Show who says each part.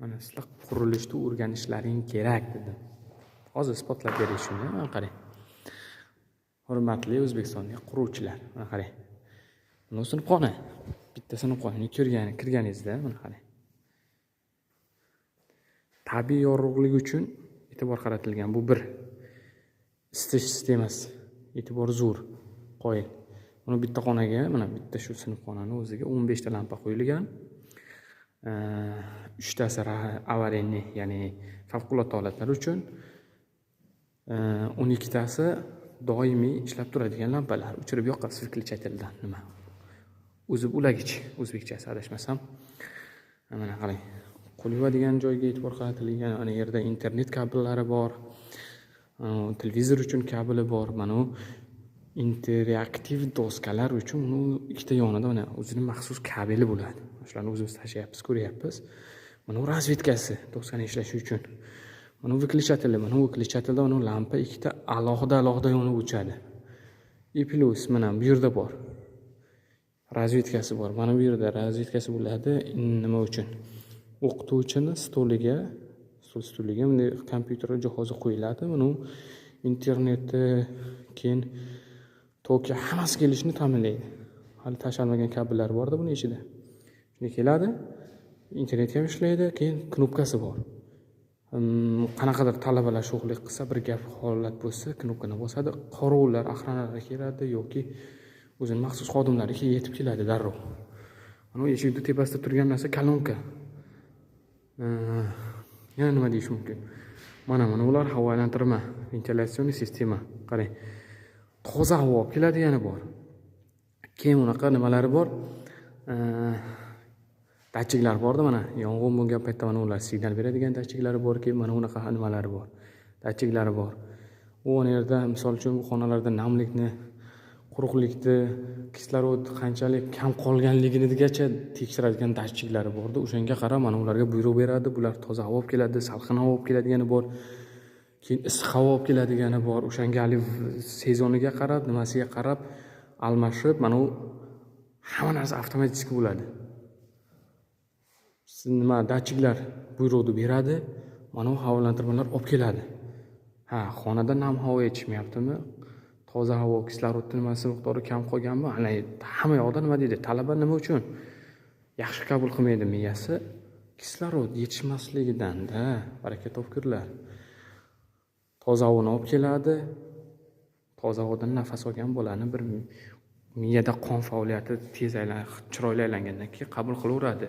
Speaker 1: Mana sizlar qurilishni o'rganishlaring kerak dedim. Hozir isbotlab beray shuni. Mana qarang. Hurmatli O'zbekistonlik quruvchilar, mana qarang. Mana sinfxona. Bitta sinfxonaga kirganingizda mana qarang. Tabiiy yorug'lik uchun e'tibor qaratilgan. Bu bir isitish sistemasi. E'tibor zo'r, qoyil. Mana bitta xonaga, mana bitta shu sinfxonani o'ziga 15 ta lampa qo'yilgan. 3 tasi avariyaviy, ya'ni favqulodda holatlar uchun, 12 tasi doimiy ishlab turadigan lampalar. O'chirib yoqasiz выключательdan nima? O'zib ulagich, o'zbekchasi adashmasam. Mana qarang. Qo'l yuvadigan joyga e'tibor qaratilgan. Ana yerda internet kabellari bor. Televizor uchun kabeli bor. Mana interaktiv doskalar uchun ikkita yonida mana o'zining maxsus kabeli bo'ladi. Shularni o'zimiz tashlayapmiz, ko'ryapmiz. Mana razvedkasi doskani ishlashi uchun. Mana выключатель, mana выключательda mana lampa ikkita alohida yonib o'chadi. И plus mana bu yerda bor. Razvedkasi bor. Mana bu yerda razvedkasi bo'ladi. Nima uchun? O'qituvchini stoliga bunday kompyuter jihozi qo'yiladi. Mana internetni keyin toki hammasi kelishini ta'minlaydi. Hali tashalmagan kabellar bor-da buning ichida. Shunday keladi. Internet ham ishlaydi, keyin knopkasi bor. Qanaqadir talabalar sho'xlik qilsa, bir gap holat bo'lsa, knopkani bosadi, qorovullar, охраналар keladi yoki o'zining maxsus xodimlari yetib keladi darrov. Mana eshikning tepasida turgan narsa kolonka. Yana nima deyish mumkin? Mana ular havo aylantirma, ventilyatsiyon sistema. Qarang. Toza havo olib keladi yana bor. Keyin unaqa nimalari bor? Datchiklar bor-da mana. Yong'in bo'lgan paytda mana ular signal beradigan datchiklari bor, keyin mana unaqa nimalari bor. Datchiklari bor. U yerda misol uchun bu xonalarda namlikni, quruqlikni, kislorod qanchalik kam qolganligigacha tekshiradigan datchiklari bor-da. O'shanga qarab mana ularga buyruq beradi. Bular toza havo olib keladi, salqin havo olib keladigani bor. Keyin issiq havo olib keladigani bor. O'shanga hali sezoniga qarab, nimasiga qarab almashib, mana u hamma narsa avtomatik bo'ladi. Nima datchiklar buyruqni beradi, mana u havolantirmalar olib keladi. Xonada nam havo yetishmayaptimi? Toza havo, kislorodning nimasi miqdori kam qolganmi? Ana hamma yoqda nima deydi? Talaba nima uchun yaxshi qabul qilmaydi miyasi? Kislorod yetishmasligidan-da, baraka topkurlar. Toza havoni olib keladi. Toza havodan nafas olgan bolani bir miyada qon faoliyati tez chiroyli aylangandan keyin qabul qilaveradi.